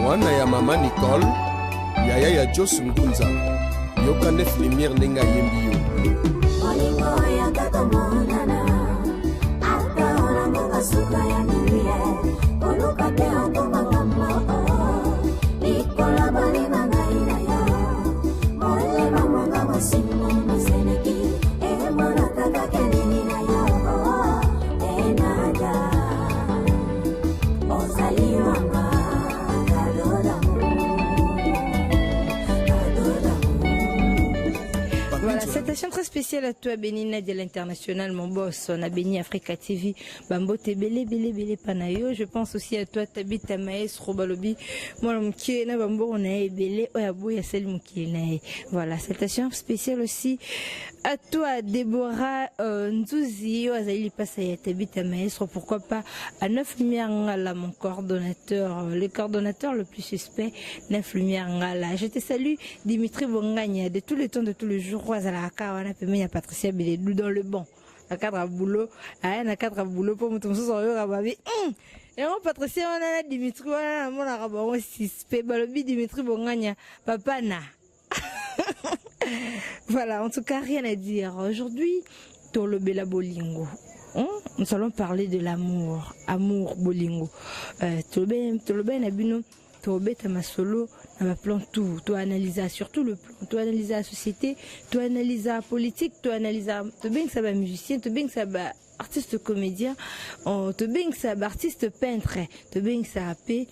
mwana ya mama Nicole yaya ya Jos Ngunza yoka nef lumière nenga yembi yo olingo ya tata monana ata ona ngoka suka ya niye oluka te ongo makambo ikola bali mangaina ya mole mamonga masimo maseneki e mona kaka kenini na yo enada ozaliwanga. Citation très spéciale à toi, Benina de l'international, mon boss. On a béni Africa TV. Bambo te belé panayo. Je pense aussi à toi, Tabita Maes, Robalobi. Moi, le na bambo, on a belé. Oyabou, ya sel moukiena. Voilà, citation spéciale aussi à toi, Déborah Nzouzi. Oazali passe à Tabita Maes. Pourquoi pas à 9 lumières ngala, mon coordonnateur, le coordonnateur le plus suspect, 9 lumières ngala. Je te salue, Dimitri Bongagna, de tous les temps, de tous les jours. On a permis à Patricia Bélédou dans le banc. La cadre à boulot, la cadre à boulot pour mon tour et on Patricia, on a Dimitri, on a mon arabe, on suspect, balobi Dimitri Bongagna, papa na. Voilà, en tout cas, rien à dire. Aujourd'hui, dans le Bela Bolingo, nous allons parler de l'amour, amour Bolingo. Tolobe Nabino, Tolobe Tamasolo. On va plan tout, tu analyser surtout le plan, tu analyser la société, tu analyser la politique, tu analyser, tu bien que ça va musicien, tu bien que ça va artiste comédien, tu bien que ça va artiste peintre, tu bien que ça va paix.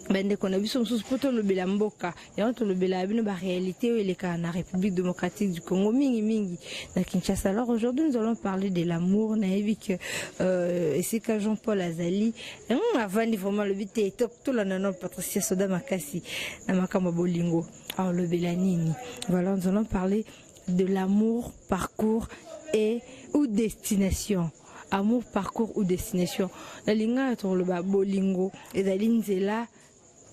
Ben qu'on a vu son sous-poto le Belamboka et entre le Belabino la réalité où il est en République démocratique du Congo mingi dans Kinshasa. Alors aujourd'hui nous allons parler de l'amour naïvique et c'est quand Jean-Paul Azali avant de vraiment le but est tout la nana Patricia Soda Makasi na makamba bolingo alors le Belanini. Voilà, nous allons parler de l'amour, parcours et ou destination. Amour, parcours ou destination. La linga sur le bolingo et la linzela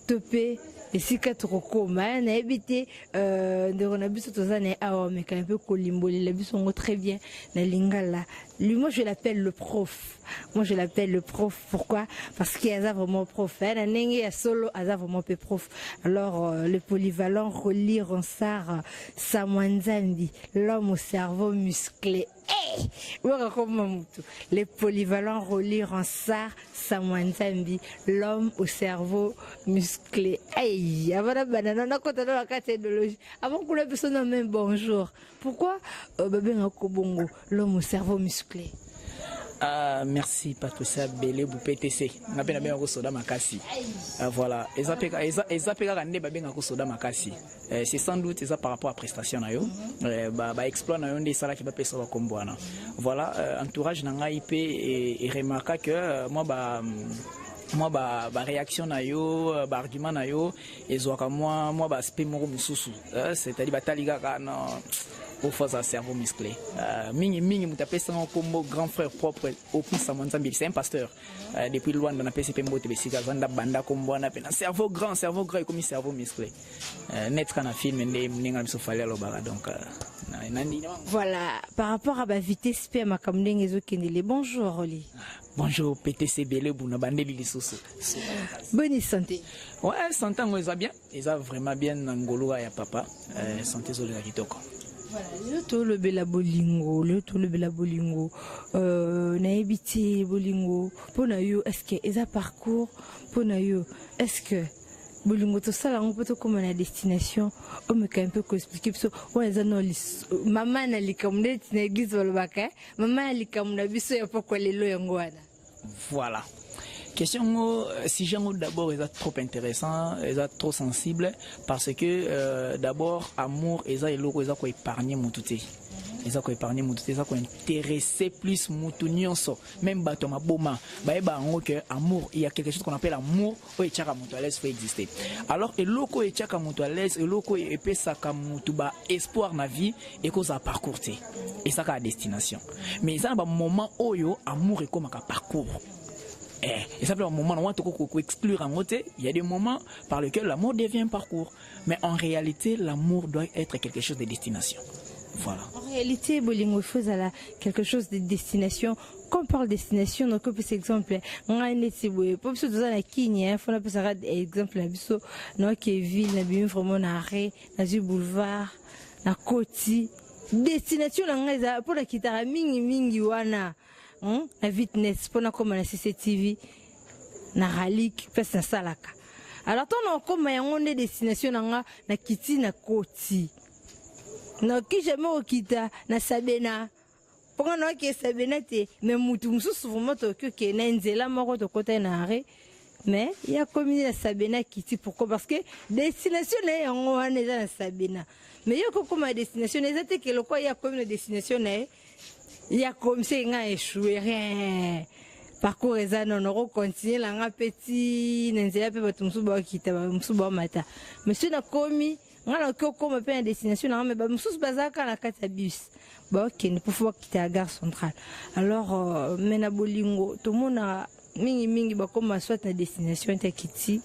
topé et si quatre coma na habité de renabiso tozane awa mais quand un peu colimbo les bus sont très bien la lingala lui moi je l'appelle le prof. Moi je l'appelle le prof. Pourquoi? Parce qu'il y a vraiment prof. La nengue a solo a vraiment peu prof. Alors le polyvalent relire en sar Samwanzandi, l'homme au cerveau musclé. Les polyvalents relire en sar Samwanzandi, l'homme au cerveau musclé. Aïe, avant la banane, on a compté dans la catégorie. Avant que la personne même bonjour. Pourquoi? L'homme au cerveau musclé. Merci Patricia Belé pour PTC. On a bien soda makasi. Voilà. C'est sans doute ça par rapport à prestation na yo. Exploit na yo des salaires qui va payer sur comme boana. Voilà. Entourage na IP et remarqua que moi réaction na yo argument na yo ezoka moi spé moko mususu c'est-à-dire bataliga kana au force à cerveau musclé mingi mutape sans combo grand frère propre au plus Samanzambi c'est un pasteur depuis loin dans la PCP mbote besika zanda banda kombo na pena cerveau grand comme cerveau musclé net kana film ndinga biso fallait lobara donc voilà par rapport à ma vitesse pe makamdenge ezokendele bonjour Oli. Bonjour PTC Belé Bouna Bandeli Lissoso. Bonne santé. Ouais, santé on va bien. Ils ont vraiment bien Ngolo ya papa. Santé sur la kitoko. Voilà, le tout le bela bolingo, naibiti bolingo. Ponayo, est-ce que ils a parcours? Ponayo, est-ce que bolingo tout ça là on peut comme la destination? On me quand un peu expliquer parce que ouais ça non maman na likamde t'néglise volbaka. Maman likamna biso ya pas quoi les loyangwana. Voilà. Question si j'aime d'abord est trop intéressant, est trop sensible parce que d'abord amour est quoi épargner mon touté. Ils ont épargné mon touté, ils ont intéressé plus mon nyonso, même bateau ma boma. Que amour, il y a quelque chose qu'on appelle amour ou etchaka mutualès faut exister. Alors et loko etchaka mutualès et loko epé saka mutuba espoir na vie et cause à parcours et ça à destination. Mais ça un moment oyo amour est comme un parcours. Et ça fait un moment où on peut exclure en côté, il y a des moments par lesquels l'amour devient un parcours. Mais en réalité, l'amour doit être quelque chose de destination. Voilà. En réalité, bolingo faut quelque chose de destination. Quand on parle de destination, donc par exemple, on a une étiboué. Pour ceux dans la Kenya, faut la passer exemple la biso, non qui est ville, na bien vraiment na arrêt, na du boulevard, na côté. Destination na pour la kitara mingi wana, na fitness pour na comme na CCTV, na ralik, place na salaka. Alors tant comme on est destination na kiti na côté. Na ki jamais okita na sabena. Pourquoi non qui sabena te mais mutu mususu vraiment to que na nzela moko to kota na arrêt. Mais il y a comme la sabena kiti pourquoi parce que destination na yango wana na sabena. Mais il y a comme destination ezate que le quoi il y a comme une destination na il y a comme c'est nga échoué rien. Parcours eza non on continue la nga petit nzela pe batu mususu ba kita mususu ba mata. Monsieur na komi ngala ko comme pe destination na mais ba mususu bazaka na kata bus. Ba OK ne pouvoir quitter la gare centrale. Alors mena bolingo tout monde a mingi ba comme soit na destination ta kiti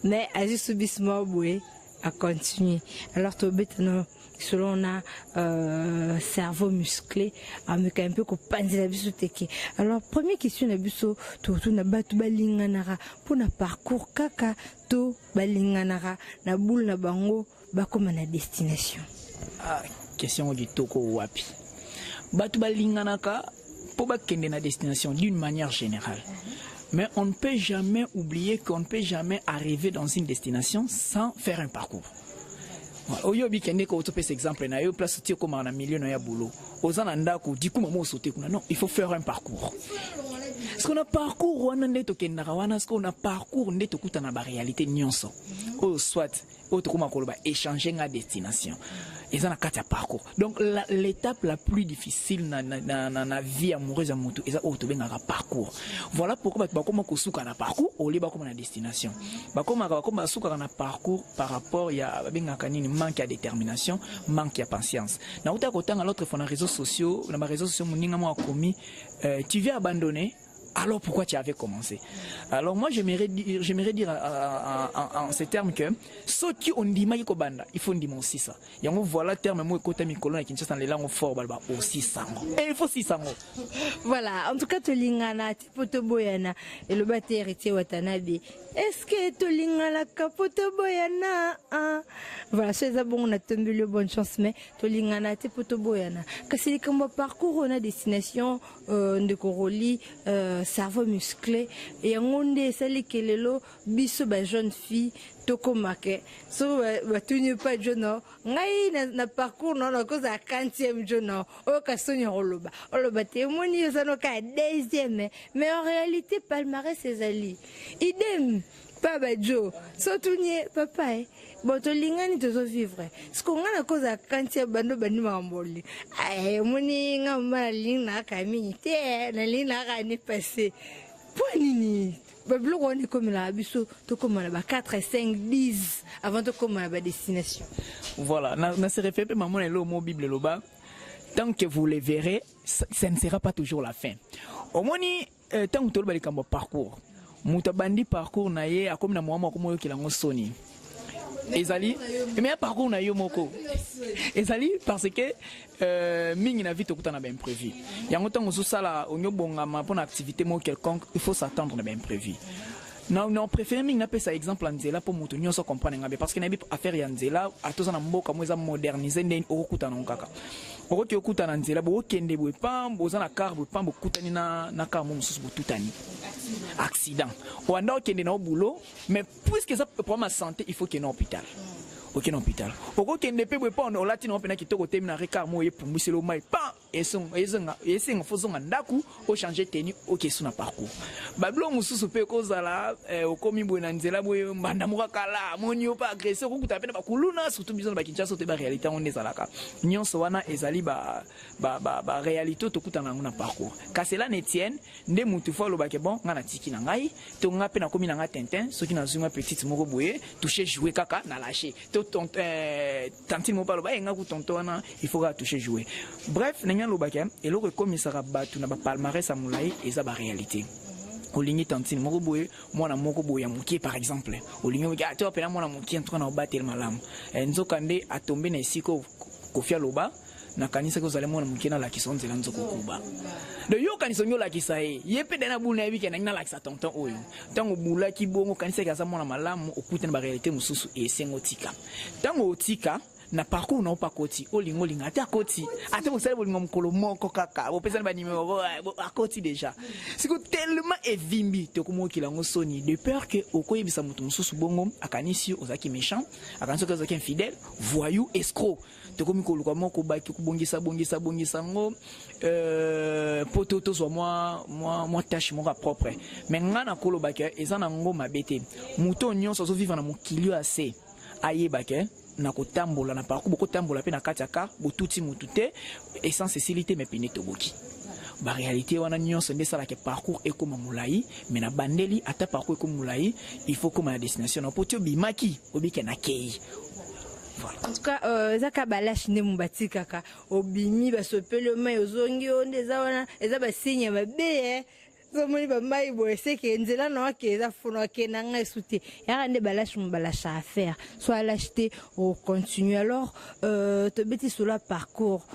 mais aji subismo boé à continuer. Alors to betano selon on a cerveau musclé avec un peu ko panzi la biso teke. Alors première question na biso to na batu balinganara pour na parcours kaka to balinganara na boule na bango ba comme na destination. Question du toko wapi. Batu balinganaka pour ba kende na destination d'une manière générale. Mais on ne peut jamais oublier qu'on ne peut jamais arriver dans une destination sans faire un parcours. Oyobi kende ko to pese exemple na yo place ti ko na milieu na ya boulot. Ozana ndako diku mamo sauter kuna non, il faut faire un parcours. Parce qu'on a parcours wana ndeto kendaka wana parce qu'on a parcours ndeto kutana ba réalité nyonso. O soit autre comment ko ba échanger à destination. Ils ont un parcours. Donc l'étape la plus difficile dans la vie amoureuse à moto, ils ont un parcours. Voilà pourquoi comment qu'on souka un parcours au lieu comme une destination. Comment souka un parcours par rapport il y a manque à détermination, manque à patience. Na uta kota à l'autre fois dans les réseaux sociaux, dans les réseaux sociaux moninga mo commis, tu viens abandonner. Alors pourquoi tu avais commencé? Alors moi j'aimerais dire en ces termes que ceux qui ont dit maïko banda, il faut dire aussi ça. Et on voilà terme moi côté mikolo na Kinshasa les langues fort balba aussi sango. Et il faut aussi sango. Voilà, en tout cas to lingana tipo boyana et le baté héritier Watanabe. Est-ce que to lingana kapoto boyana voilà, c'est ça bon on a tombé le bonne chance mais to lingana tipo boyana. Que c'est comme parcours on a destination de Koroli cerveau musclé et on est celle qui est là biso ba jeune fille toko make so ba tunye pas jeune ngai na parcours non na cause à 40e jeune o ka sonyo oloba te moni ça no ka deuxième mais en réalité palmarès ses alliés idem Papa Joe, so tunye papa bon to lingani to so vivre. Ce qu'on a na cause à kantia bando bani mamboli. Moni nga mala lina kami te na lina ka ni passé. Pour nini? Bablo on est comme la biso to comme la 4 5 10 avant de comme la destination. Voilà, na se réfère maman le mot Bible loba. Tant que vous les verrez, ça ne sera pas toujours la fin. Au moni tant que to ba likambo parcours. Mutabandi parcours na ye akomi na mwama komo yoki lango soni ezali mais parcours na yo moko ezali parce que mingi na vite okuta na ben imprévu yango tango so sala onyobonga ma pour activité mo quelconque il faut s'attendre na ben imprévu. Non préféré mingi na pesa exemple en nzela pour mutu nyonso comprendre ngabe parce que na bi affaire ya nzela atoza na mboka mo eza moderniser ndeni okuta na nkaka okoki okuta na nzela bo kende bo pambo za na car bo pambo kutani na car mo mususu bo tutani accident ou anda okende na boulot mais puisque ça problème de santé il faut qu'il y ait un hôpital. Ok, non, hôpital. Au côté de l'épée, on a dit qu'on a quitté au thème d'un récart, moi, pour mousser le maïs, pas, et son, faisant un daku, au changer tenue, ok, son parcours. Bablo, moussou, soupe, cause à la, au commis, bonanzela, bandamura kala, monio pas agressé, au coup, t'as peine, bakuluna, surtout, bisous, bakincha, sauté, ba réalité, on est à la cas. Nyon, soana, ezali, ba réalité, tout coup, on a parcours. Car c'est là, n'etienne, ne moutoufa, le baké bon, on a tiki nangai, ton a peine à commis nanga tintin, ceux qui n'ont une petite moro boué, toucher, jouer caca, n'a lâché. Tantine mo palo ba enga ku tontona il faut toucher jouer. Bref nanya lobaka et le commissaire batu na ba palmarès à moulay et ça ba réalité. Olingi tantine moko boye mwana moko boye mukie par exemple. Olingi ga to pena mwana mukie en train de battre malam. Enzo kande a tombé na isiko kofia loba na kanisa ko zale mona mukena la kisonze la nzoko kuba de yo kanisa nyo la kisae yepe dena buna yebi kena na la kisa tonton oyo tango bula ki bongo kanisa ka za mona malamu okutana ba réalité mususu e sengo tika tango otika na parcours na opakoti olingo linga ata koti ata mosala bolingo mkolo moko kaka opesa ba numéro akoti déjà siko tellement evimbi to komokila ngo soni de peur que okoyebisa mutu mususu bongo akanisi ozaki méchant akanisi ozaki infidèle voyou escroc to komi koluka moko baki kubongisa ngo pototo so moi tâche moko propre mais ngana kolo baki ezana ngo mabete muto nyonso so vivre na mokilio assez ayebake na kotambola na parcours boko tambola pe na katiaka botuti mutute essence facilité mais pine toboki ba réalité wana nyonso nde sala ke parcours ekoma mulai mais na bandeli ata parcours ekoma mulai il faut comme la destination na potio bimaki obike na kei. Voilà. En tout cas, zaka balash ne mubati kaka obimi basopele mai ozongi onde za wana eza basinya mabe zomoni ba mai bo seke nzela na wake za fono ke na nga souté ya nde balash mbalash à faire soit l'acheter ou continuer alors te beti sur la parcours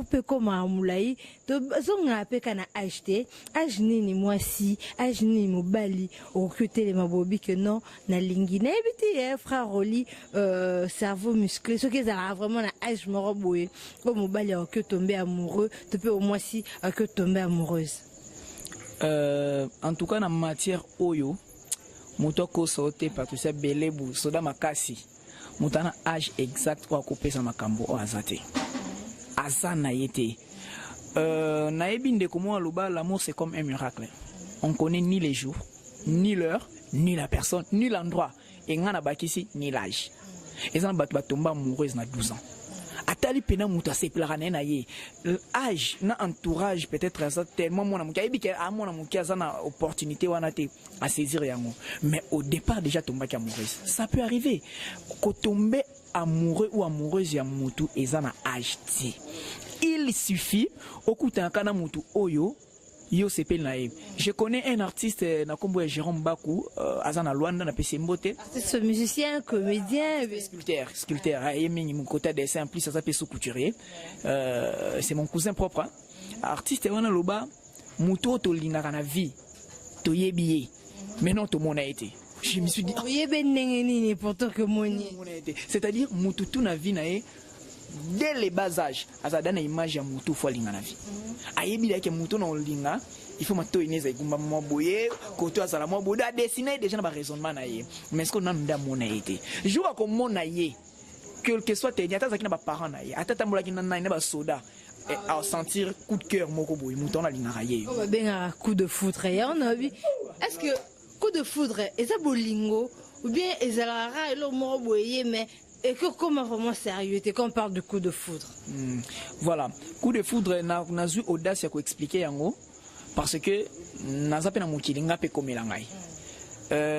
peut comme amulai to zonga pe kana acheter ajni ni mwasi ajni mobali au côté les mabobi que non na lingine beti frère Roli cerveau musclé ce qui a vraiment na âge moroboé au mobali au que tomber amoureux te peut au mwasi que tomber amoureuse. En tout cas na matière oyo mutoko sauté parce que c'est belebu soda makasi mutana âge exact wa kopesa makambo o azate azana yete na ebinde komo aloba l'amour c'est comme un miracle on connaît ni les jours ni l'heure ni la personne ni l'endroit et ngana bakisi ni l'âge et ça ba tomba amoureuse na 12 ans atali pena muta se plana na ye âge na entourage peut-être ça tellement mon amour kayebi ke a mon amour ki azana opportunité wana te à saisir yango mais au départ déjà tomba ki amoureuse ça peut arriver ko tomber amoureux ou amoureuse ya mutu ezana âge ti il suffit okuta kana mutu oyo yo sepel na ye. Je connais un artiste na kombo Jérôme Bakou azana Luanda na Pesembote. Artiste musicien, comédien, sculpteur. Il y a mon côté dessin en plus ça s'appelle sous-couturier. C'est mon cousin propre. Hein. Artiste wana loba muto to linga na vie to yebiye. Mais non to mona été. Je me suis dit c'est-à-dire mutu tu na vie na ye dès les bas âges azadana image ya mutu fo linga na vie. Ayebi la ke mutu na linga il faut mato ineza igumba mo boye koto azala mo boda dessiner déjà na ba raisonnement na ye mais ce qu'on a nda mona été jour ko mona ye quel que soit tes diata zakina ba parents na ye atata mbola kina na ba soda et à sentir coup de cœur moko boye mutu na linga ye on va bien coup de foudre et on a vu est-ce que coup de foudre eza bolingo ou bien ezala ra elo mo boye mais et que comment vraiment sérieux quand on parle de coup de foudre. Voilà, coup de foudre na eu audace ya ko expliquer yango parce que naza pe na mokilinga pe komela ngai.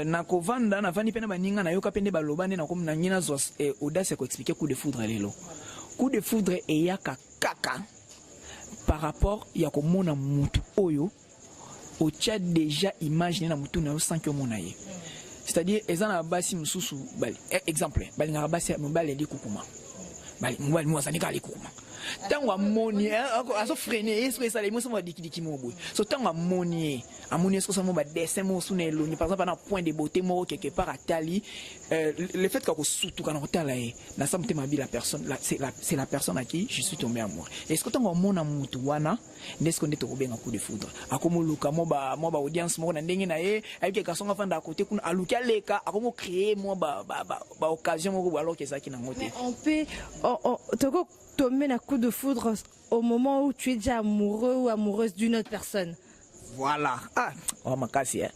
Na ko vanda na vandi pe na baninga na yoka pe nde baloba nde na ko na nyina zo audace ya ko expliquer coup de foudre lelo. Coup de foudre e ya kaka par rapport ya ko mona mutu oyo o tcha déjà imaginer na mutu na yo sans que mona ye. C'est-à-dire ezana basi mususu bali exemple bali na basi mbali ndi kukuma bali mbali mwa sanika ali kukuma tango amoni aso freiner est-ce que ça les mots sont dikidiki mobo so tango amoni est-ce que ça mo ba dessin mo suna eloni par exemple na point de beauté mo quelque part à tali le fait que surtout quand on tala na samte mabi la personne c'est la personne à qui je suis tombé amoureux est-ce que tango mona mutu wana n'est-ce qu'on est au bien coup de foudre akomo luka mo ba audience mo na ndenge na ye avec kasonga fanda à côté kuna aluka leka akomo créer mo ba occasion mo alors que ça qui na ngote on peut toko tomber un coup de foudre au moment où tu es déjà amoureux ou amoureuse d'une autre personne. Voilà. Ah, oh, hein.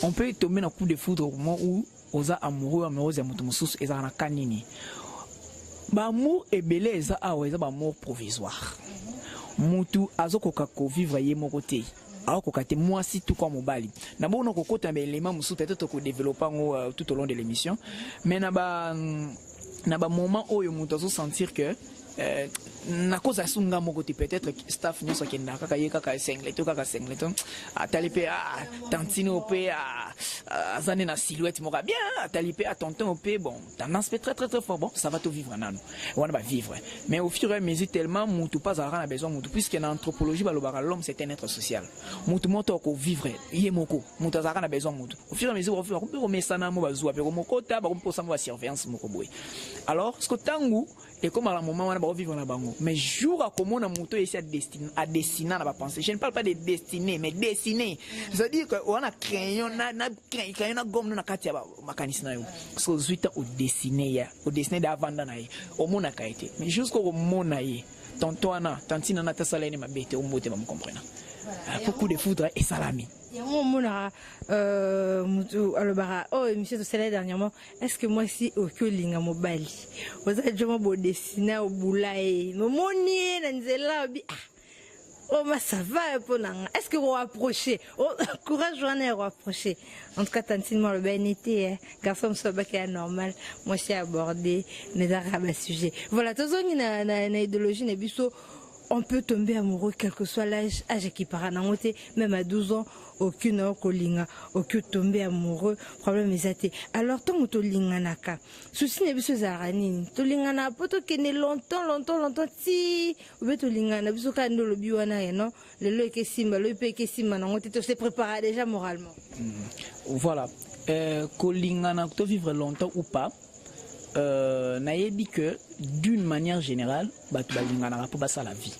On peut tomber un coup de foudre au moment où on est amoureux, amoureuse de mutu mususu ezana kanini. Ba amour et belé eza awa eza ba amour provisoire. Mutu azokoka ko vivre ye moko te. Aokoka te moi si tout comme mobali. Na bo no kokota ba élément mususu peut-être ko développer tout au long de l'émission. Mais na ba moment où mutu azo sentir que na koza sunga moko ti peut-être staff nyoso kenda kaka ye kaka singleto atalipe tantine ope azane na silhouette moko bien atalipe à tonton ope bon tendance très très très fort bon ça va tout vivre nano on va vivre mais au fur et à mesure tellement mutu pas a besoin mutu puisque en anthropologie l'homme c'est un être social mutu moto ko vivre ye moko mutu a besoin mutu au fur et à mesure on peut remettre na mo bazwa pe moko ta ba ko sa mo surveillance moko boy alors ce que tangu et comme à la moment on va vivre na bango mais jour à comment on moto ici à dessiner na penser je ne parle pas de destiner mais dessiner c'est à dire que on a crayon crayon na gomme na katia ba makanisi na yo so zuita au dessiner d'avant na ye au mona kaité mais jusqu'au mona ye tonton ana tantina na tasala ni mabete au moto ba me comprendre beaucoup de foudre et salami. Il y a un moment oh monsieur de cela dernièrement est-ce que moi si au Kyolinga mobali vous avez déjà beau dessiner au boulaye no moni na nzela bi oh ma ça va pour est-ce que vous approchez oh courage journée à approcher en tout cas tantine moi le ben été garçon soit pas est normal moi c'est abordé les arabes sujet voilà tous on na idéologie na biso. On peut tomber amoureux quel que soit l'âge qui part même à 12 ans aucune kolinga aucun tomber amoureux problème est alors tant que linga naka souci ne biso zarani to linga na poto kene longtemps ti ou to linga na biso ka ndolo biwana non le lo ke simba le pe ke simba na ngote to se préparer déjà moralement voilà kolinga na to vivre longtemps ou pas nayebi que d'une manière générale batu balingana pour basa la vie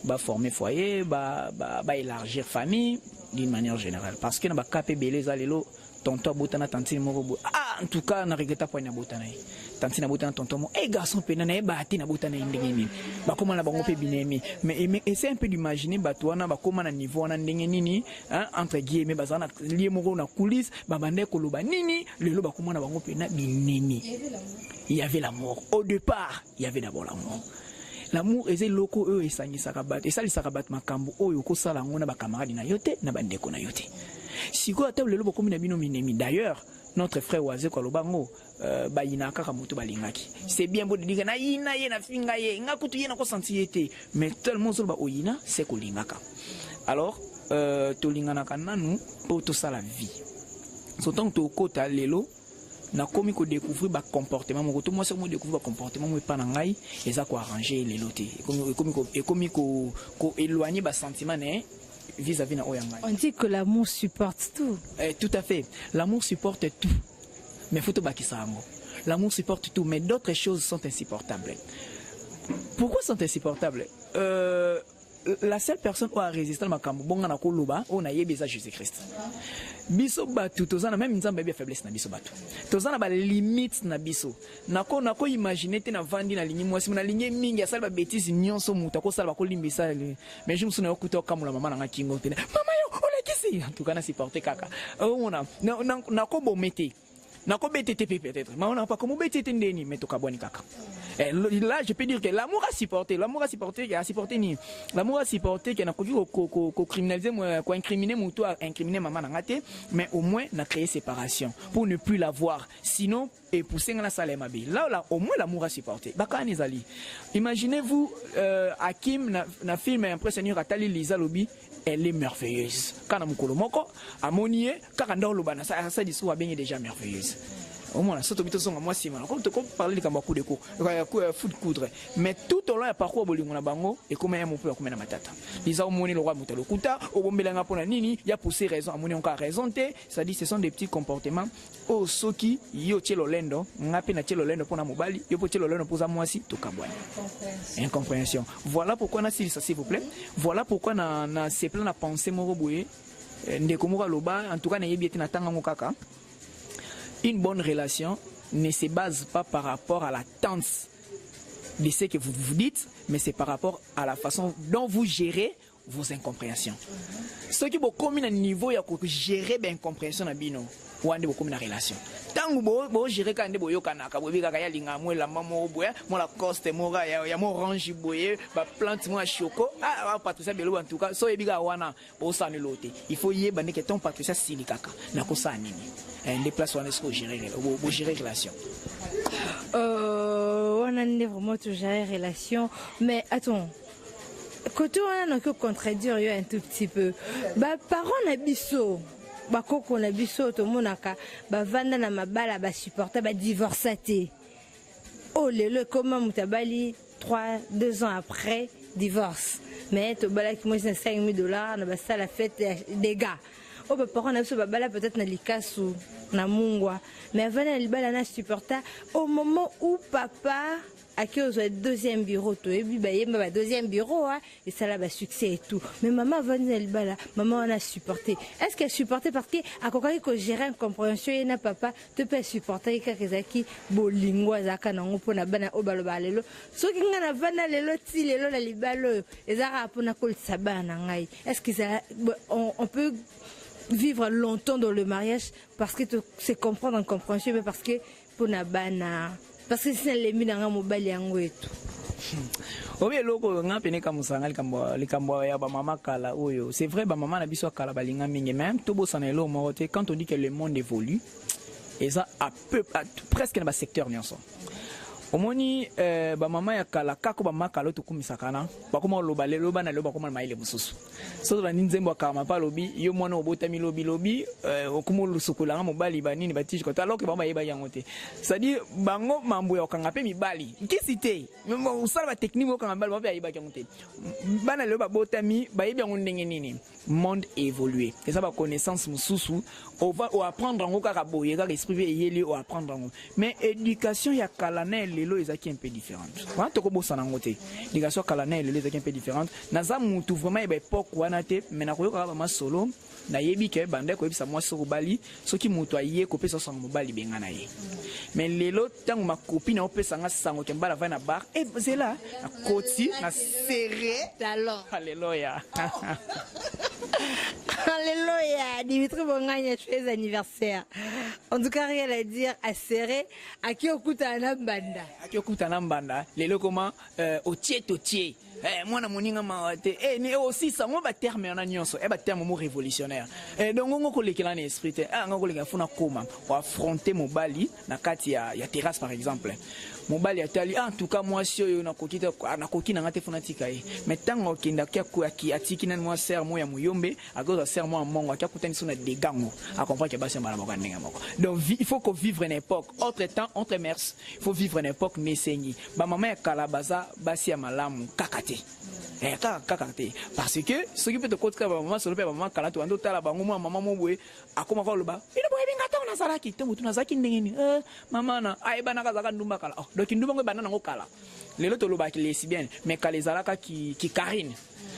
ba former foyer ba élargir famille d'une manière générale parce que na ba capé belé zalelo tonton botana tantine moko en tout cas na regretta point na botana tantine botana tonton mo garçon pena na bati na botana ndenge nini ba koma na bango pe binemi mais essaie un peu d'imaginer batu wana ba koma na niveau na ndenge nini entre guillemets bazana lié moko na coulisse ba bande ko loba nini lelo ba koma na bango pena binemi il y avait l'amour au départ il y avait d'abord l'amour l'amour est loko eux et sangi sakabat et ça li sakabat makambo oyo ko sala ngona ba camarade na yote na bande ko na yote siko atable lelo bokomi na bino minemi d'ailleurs notre frère Oazé Kolobango bayina kaka moto balingaki c'est bien beau de dire na ina ye na finga ye ngakutu ye na ko sentiete mais tellement zo ba oyina c'est kolingaka alors to lingana kananu pour tout ça la vie surtout to kota lelo na komi ko découvrir ba comportement mo to moi c'est mo découvrir ba comportement mo pa na ngai eza ko arranger lelo te komi ko éloigner ba sentiment né vis-à-vis na oyanga. On dit que l'amour supporte tout. Tout à fait. L'amour supporte tout. Mais faut te bakisa amour. L'amour supporte tout, mais d'autres choses sont insupportables. Pourquoi sont insupportables? La seule personne qui a résisté à makambo bonga na koloba on a yebeza Jésus-Christ. Biso batu tozana même nzamba bien faiblesse na biso batu. Tozana ba limite na biso. Nako imaginer te na vandi na lingi mwasi na lingi mingi ya sala ba bêtise nyonso muta ko sala ba ko limbisa mais je me souviens okuta kamula mama na kingo te. Mama yo ole kisi en tout cas na supporter kaka. On a nako bomete. Nako betete peut-être. Mais on n'a pas comme betete ndeni mais to kaboni kaka. Et là, je peux dire que l'amour a supporté ni. L'amour a supporté qu'il y a criminaliser, incriminer mon toit, incriminer maman n'angate, mais au moins n'a créé séparation pour ne plus la voir. Sinon, et pousser dans la salle mabi. Là, au moins l'amour a supporté. Bakani Zali. Imaginez-vous, Hakim na film impressionnant Atali Lisa Lobi. Elle est merveilleuse. Quand on a moko, à Monier, quand on a l'obana, ça discours a bien déjà merveilleuse. Au moins, ça moi si mal. Quand on parle de Kambaku de coup, foot coudre. Mais tout au long du parcours bolingo na bango et comme un peu comme na matata. Les a moni le roi mutalo kuta, au bombelanga pona nini, il y a poussé raison, a moni encore raison te. Ça dit ce sont des petits comportements. Oh soki yo chelo lendo, ngape na chelo lendo pona mobali, yo po chelo lendo poza mwasi to kabwani. Incompréhension. Voilà pourquoi na s'il vous plaît. Voilà pourquoi na ces plans na penser moko boye. Ndeko moko loba, en tout cas na yebi na tanga ngokaka. Une bonne relation ne se base pas par rapport à la tendance de ce que vous vous dites, mais c'est par rapport à la façon dont vous gérez vos incompréhensions. Ce qui est comme un niveau, il y a gérer l'incompréhension ou une relation. Tant que vous gérez quand vous avez la coste, orange, plante, choco, en tout cas, il faut y aller ton patricia silikaka. Ouais, on a vraiment toujours une relation. Mais attends, quand on a que contredire un tout petit peu, bah parents na biso, bah koko na biso to monaka, bah vanda na mabala bah supporter bah divorcer. Oh le comment mutabali 2 ans après divorce. Mais to bala qui moi c'est $5,000 na bah ça la fête des gars. Oh bah parents na biso bah bala peut-être na likasu na mungwa. Mais avant na libala na supporter au moment où papa à qui on a deuxième bureau tout et puis bah deuxième bureau hein, et ça là bah succès et tout mais maman va venir là maman on a supporté est-ce qu'elle supporté parce que à quoi que gérer une compréhension et na papa te peut supporter kakizaki bolingo azaka nango pona bana obaloba lelo so ki ngana vana lelo ti lelo la libalo ezara pona kol sabana ngai est-ce que ça on peut vivre longtemps dans le mariage parce que c'est comprendre en compréhension mais parce que pona bana parce que c'est les mis dans un mobile yango et tout. Obi loko nga pene ka musanga likambo ya ba mama kala oyo. C'est vrai ba mama na biso kala balinga mingi même to bo sana lo mote quand on dit que le monde évolue et ça à presque dans ba secteur nyonso. Omoni ba mama ya kala kako ba mama kala to kumisaka na ba koma loba le loba na loba koma maile mususu. So ba ninzembo kama pa lobi yo mwana obota mi lobi okumo lusukola mobali ba nini batiji ko alors que ba yeba yangote. C'est-à-dire bango mambo ya kanga pe mibali. Nkisite même usala ba technique mo kanga ba ba yeba yangote. Bana loba botami ba yeba ngondenge nini. Monde évolué. Et ça ba connaissance mususu on va apprendre en kaka boye kaka esprit yeli o apprendre en. Mais éducation ya kala na lelo ezaki un peu différente. Wana to ko bosana ngote. Éducation kala na lelo ezaki un peu différente. Naza mutu vraiment e ba époque wana te mais na koyoka ba solo na yebi ke bande ko ebisa moi so bali soki mutu aye ko pesa sango mobali benga na ye. Mais lelo tango ma copine o pesa nga sango ke mbala va na bar et c'est là na koti na serré talon. Alléluia. Alléluia, Dimitri Bonganya, joyeux anniversaire. En tout cas, rien à dire, à serrer, à qui okuta na mbanda. À qui okuta na mbanda, lelo comment au tiers. Moi na moninga mawate mais aussi ça moi ba terme na nyonso ba terme mo révolutionnaire donc ngo ko lekela na esprit ngo lekela funa koma o affronter mobali na kati ya terrasse par exemple mobali atali en tout cas moi si yo na kokita na kokina ngate funa tika mais tango kinda ki atiki na moi ser mo ya muyombe à cause de ser mo mongo akia kutani sona degango a comprendre que ba se mala moko ndenge moko donc il faut qu'on vivre une époque autre temps entre mers il faut vivre une époque mesenyi ba mama ya kalabaza basi ya malamu kakate kakate parce que ce qui peut te coûter ba maman solo pe ba maman kala to ando tala bango mo maman mo boye akoma kwa loba ino boye bingata na saraki te mutu na zaki ndenge ni mama na ai bana ka zaka ndumba kala donc ndumba ngo bana ngo kala lelo to loba ki lesbienne mais kala ezalaka ki karine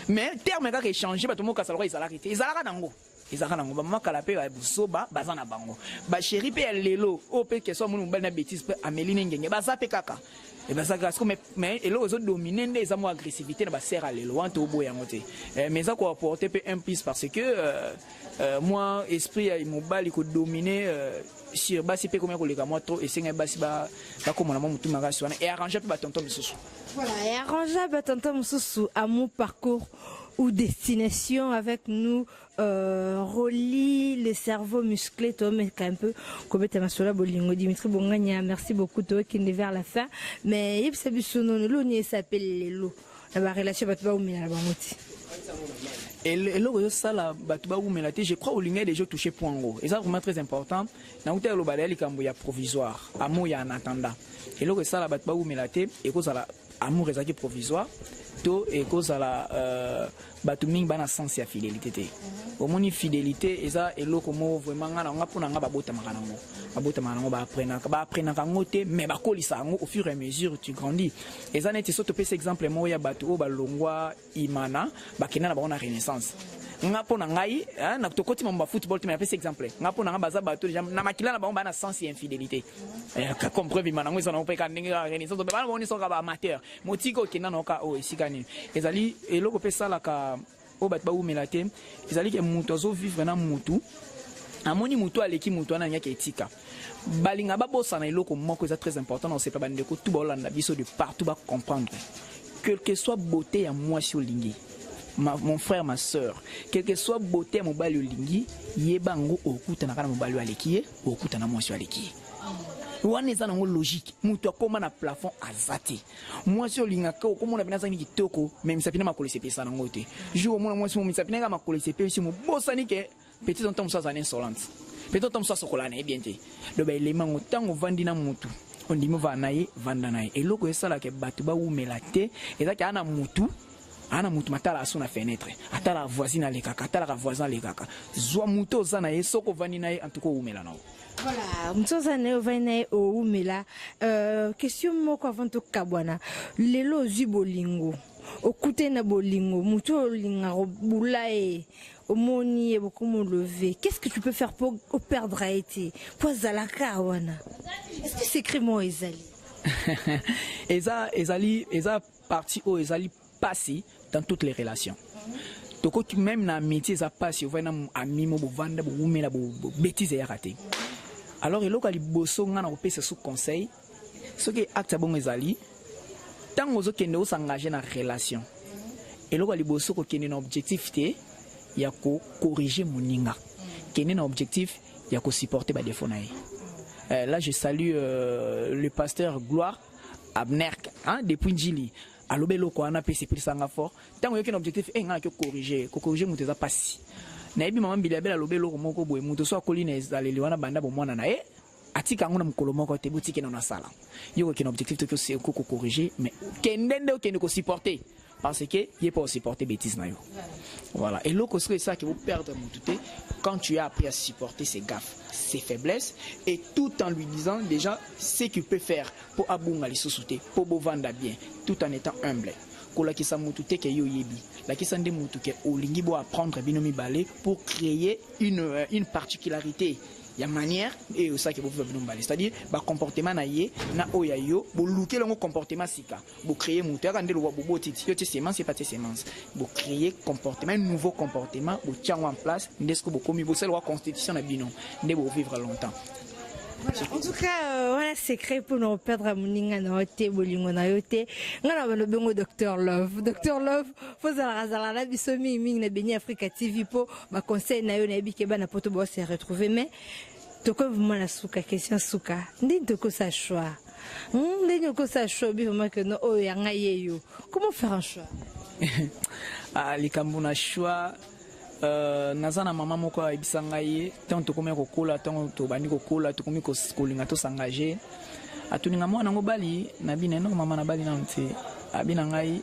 mais terme ka échanger ba to mo ka sala ezalaka te ezalaka nango ezaka nango ba mama kala pe ba busoba bazana bango ba chéri pe lelo o pe que soit mo mbali na bêtise pe ameline ngenge ba zape kaka et ben ça grâce mais et les autres dominent des amours agressivité na ba serre à lelo anto boya ngote mais ça ko apporter pe un plus parce que moi esprit mobile ko dominer sur basi pe comme ko leka moi trop et c'est basi ba comme na mutu maka swana et arranger pe ba tonton mususu voilà et arranger ba tonton mususu à mon parcours ou destination avec nous relie le cerveau musclé toi mais un peu comme tu m'as sur bolingo Dimitri Bonganya merci beaucoup toi qui est vers la fin mais il s'est bisono lo ni s'appelle lelo la relation va pas ou mena la bamoti et le ça la batuba ou melate je crois au lingé déjà touché point gros et ça vraiment très important na uta lo baleli kambo ya provisoire amour ya en attendant et le ça la batuba ou melate et ko ça la amour ezaki provisoire to et cause à la batuming bana sens ya fidélité te omoni fidélité eza eloko mo vraiment ngana ngapona ngaba bota makanango ba apprendre kango te mais ba kolisa ngo au fur et à mesure tu grandis eza neti soto pese exemple mo ya batu o balongwa imana bakena na ba na renaissance ngapona ngai na tokoti mamba football te mais pese exemple ngapona nga baza batu na makila na ba bana sens ya infidélité comme preuve imana ngo ezana opeka ndenge ya renaissance ba bana soka ba amateur motiko kena na ka o esikani ezali eloko pesa la ka o bat ba umelate ezali ke mutu azo vivre na mutu amoni mutu aleki mutu ana nyaka etika balinga ba bossa na eloko moko eza très important dans ces pas bandeko tout ba olanda biso de partout ba comprendre quelle que soit beauté ya moi sur lingi mon frère ma sœur quelle que soit beauté ya mobali olingi yebango okuta na kana mobali aleki okuta na moi sur aleki wana eza nango logique mutu akoma na plafond azate mwasi olingaka okomona pena azangi kitoko mais misapina makolo sepesa nango te jour omona mwasi misapina ka makolo sepesa mo bosani ke petit temps musa zane insolente petit temps musa sokola na bien te do ba elema ngotango vandi na mutu ondimo va naye vanda naye eloko esala ke batu ba umela te ezaki ana mutu matala aso na fenêtre atala voisine alekaka atala ka voisin alekaka zwa mutu ozana ye soko vandi naye en tout cas umela na. Voilà, mtsozane ovane o umela question moko avant to kabwana lelo zibolingo okute na bolingo mutu olinga bulae omoni e beaucoup me lever. Qu'est-ce que tu peux faire pour perdre a été pour zalaka wana? Est-ce que c'est crimo ezali? Eza partie o ezali passé dans toutes les relations. Toko même na métier ça passe au na ami mo bo vanda bo umela bo bêtise ya raté. Alors il a liboso ngana opesa sous conseil ce qui acte bon ezali tant ozo kende o s'engager na relation et a liboso ko kende na objectif te ya ko corriger moninga kende na objectif ya ko supporter ba défaut nae. Là je salue le pasteur Gloire Abnerk hein depuis Njili alobelo ko ana pesi pour sanga fort tant yo kende objectif e ngana ko corriger muteza passi na ebi mama mbili abela lobelo moko boye muto so akolina ezaleli wana banda bo mwana na ye atika ngona mukolo moko te butiki na sala yo ko objectif to c'est ko corriger mais kendende o kende ko supporter parce que il pas supporter bêtise na yo. Voilà et loko c'est ça qui vous perdre mututé quand tu as appris à supporter ses gaffes ses faiblesses et tout en lui disant déjà ce qu'il peut faire pour abunga les sous-souter pour bovanda bien tout en étant humble. La kisa mutu te ke yo yebi la kisa nde mutu ke olingi bo apprendre binomi balé pour créer une particularité ya manière et ça que vous pouvez binomi balé c'est-à-dire ba comportement na ye na oya yo bo luke longo comportement sika bo créer mutu ya kande lo bo botiti yo te semence pas te semence bo créer comportement un nouveau comportement bo tiango en place ndesko bo komi bo sel wa constitution na bino nde bo vivre longtemps. Voilà. En tout cas, voilà secret pour nous perdre moninga na hote bolingo na yote. Ngana bano bengo Dr Love. Dr Love, faut zala la bisomi ming na Beni Africa TV po ba conseil na yo na bi keba na poto bo se retrouver mais toko vraiment na suka question suka. Ndin toko sa choix. Ndin toko sa choix bi vraiment que no o yanga yeyo. Comment faire un choix? Likambo na choix nazana mama moko ibisanga ye tant to komeko kola tant to bani ko kola to komiko kolinga to s'engager atuninga mwana ngo bali na bina no mama na bali na nti abina ngai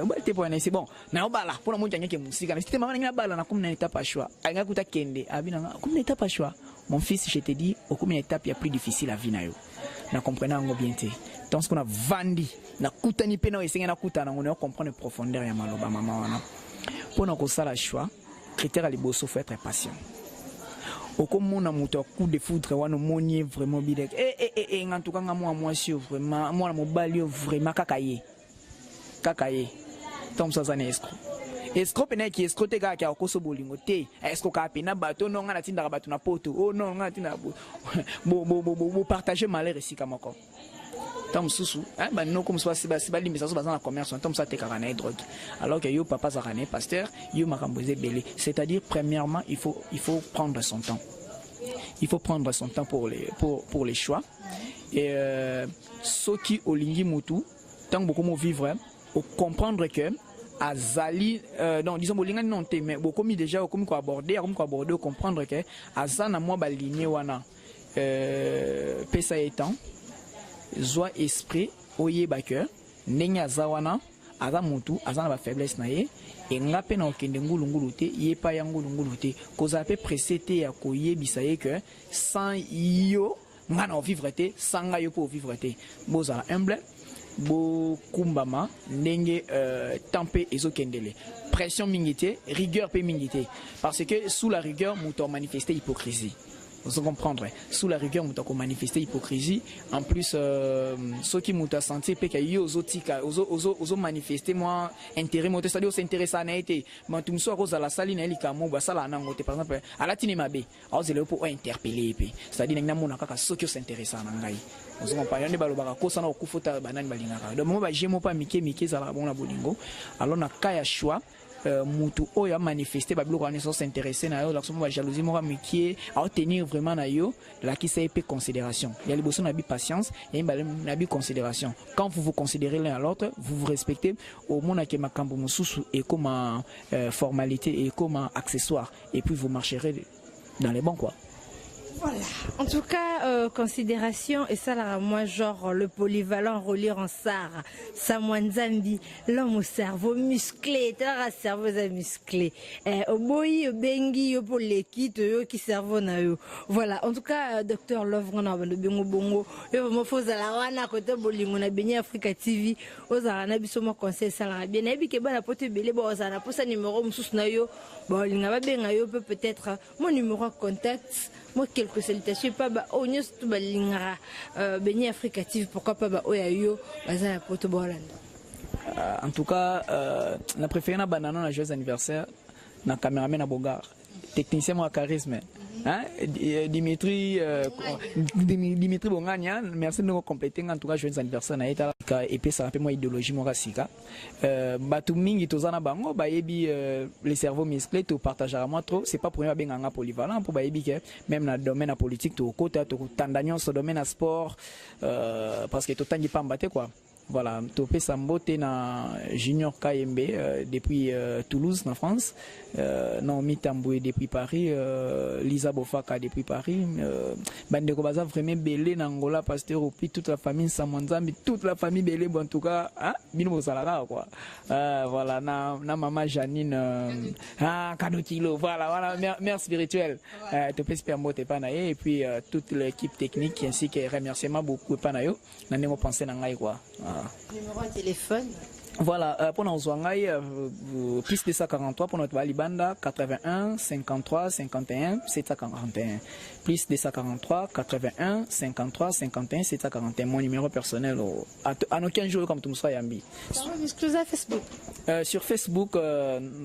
obali te pour c'est bon na obala pour mo nyake musika mais c'était mama na bala na comme na étape à choix anga kuta kende abina comme na étape à choix mon fils je te dis au comme une étape ya plus difficile à vina yo na comprenant ngo bien te tant ce qu'on a vendu na kutani pena esenga na kutana ngo ne comprendre profondeur ya maloba mama wana pour na ko sala choix critère à liboso faut être patient. Au comme mon amour coup de foudre wana monier vraiment bidek en tout cas moi sur vraiment moi mon balio vraiment kakaye tom ça zane escroc pena qui escrote ka ka koso bolingo te escroc ka pena bato non ngana tinda bato na poto oh non ngana tinda bo partager malheur ici kamoko tom susu hein ba non comme soit si ba limisa so bazana na commerce tom ça te karana drogue alors que yo papa zakane pasteur yo makamboze belé c'est-à-dire premièrement il faut prendre son temps pour les choix et ceux qui olingi mutu tant beaucoup mo vivre au comprendre que azali non disons bolinga non te mais beaucoup mi déjà comme ko aborder comprendre que azana moi ba lignée wana pesa étant Zoa esprit oye baker nenya zawana aza mutu azana ba faiblesse na ye e ngape na okende ngulungulu te ye pa ya ngulungulu te koza pe pressé te ya koyebisa ye que sans yo ngana vivre te sanga yo pour vivre te bozala humble bo kumbama ndenge tempé ezokendele pression mingité rigueur pe mingité parce que sous la rigueur mutu manifester hypocrisie. Vous comprendre sous la rigueur muta ko manifester hypocrisie en plus ceux qui muta senti pe ka yo zotika ozo manifester moi intérêt moto c'est-à-dire s'intéresser na été mais tout so ko la saline elika mo ba sala na ngote par exemple ala tini mabe azele pour interpeller pe c'est-à-dire na mona kaka ceux qui s'intéressent na ngai vous comprenez ne balobaka ko sana okufuta banani balingaka donc mo ba jemo pa mike za la bon la bolingo alors na kaya choix mutu oyo a manifester ba biloko wana s'intéresser na yo la somo ba jalousie moko mikie à tenir vraiment na yo la qui c'est épée considération il y a les besoins na patience et na bi considération quand vous vous considérez l'un à l'autre vous vous respectez au monde que makambo mususu et comme formalité et comme accessoire et puis vous marcherez dans les bons quoi. Voilà. En tout cas, considération, et ça là, moi, genre, le polyvalent relire en Sarah, Samwanzambi, l'homme au cerveau musclé, t'as un cerveau musclé. Au boy, au bengi, au poleki, qui cerveau na yo. Voilà. En tout cas, docteur Love, on a de bingo bongo. Yo, mo faut la wana côté bolingo na Béni Africa TV. Oza na biso mo conseil ça là. Bien, ebi ke bana pote belé, bo oza na posa numéro musus na yo. Bon, linga ba benga yo peut-être mon numéro de contact. Moi quelques salutations pas ba onyo tout ba linga Béni Africa TV pourquoi pas ba oyayo baza la poto bolanda. En tout cas na préféré na banana na joyeux anniversaire na caméraman na Bogar technicien moi charisme hein Dimitri Bongania merci de nous compléter en tout cas joyeux anniversaire na eta et puis ça rappelle moi idéologie moi sika batu mingi tozana bango ba yebi les cerveaux musclés to partagera moi trop c'est pas pour moi benganga polyvalent pour ba yebi que même dans domaine politique to côté to tandagnon sur domaine sport parce que to tangi pas mbaté quoi. Voilà, Topé Sambote na Junior KMB depuis Toulouse en France, Naomi Tamboué depuis Paris, Lisa Bofaka depuis Paris, Bandeko Baza vraiment belé na Angola, Pasteur Opi, toute la famille Samonzambi, toute la famille belé, bon en tout cas, hein, Bino Salara quoi. Voilà, na maman Janine, Kadotilo, voilà, mère spirituelle, Topé Spermote Panaye, et puis toute l'équipe technique ainsi que remerciements beaucoup Panayo, n'a pas pensé na ngai quoi. Numéro de téléphone. Voilà, pour nos Zwangai, plus de 143 pour notre Balibanda, 81 53 51 741. Plus de 143 81 53 51 741. Mon numéro personnel à nos 15 jours comme tout ça Yambi. Facebook. Sur Facebook,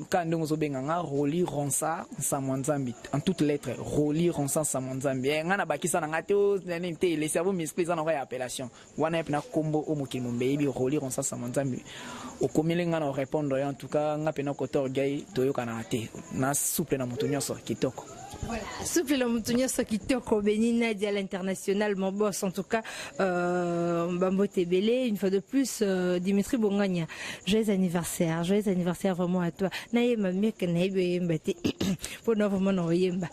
quand nous avons Roli Ronsa Samonzambi en toutes lettres, Roli Ronsa Samonzambi. Ngana bakisa na ngato les cerveaux musclés en aurait appellation. Wana epna combo o mukilmo baby Roli Ronsa Samonzambi. Au commun on répondre en tout cas nga pena kotor gay toyo kanate na souple na mutu nyoso kitoko. Voilà, souple la montagne ça qui toko Béni Nadia à l'international mon boss en tout cas Bambo Tebele une fois de plus Dimitri Bongania joyeux anniversaire vraiment à toi naye mamie que naye mbati pour nous vraiment no yemba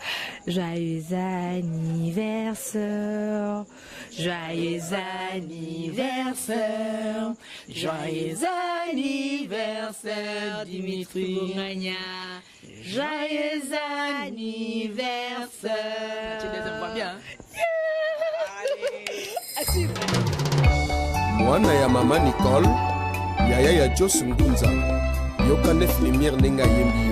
joyeux anniversaire Dimitri Bongania joyeux anniversaire. Tu les aimes bien, hein? Mwana ya mama Nicole, yaya ya Jos Ngunza, yoka nef lumière nenga yembi.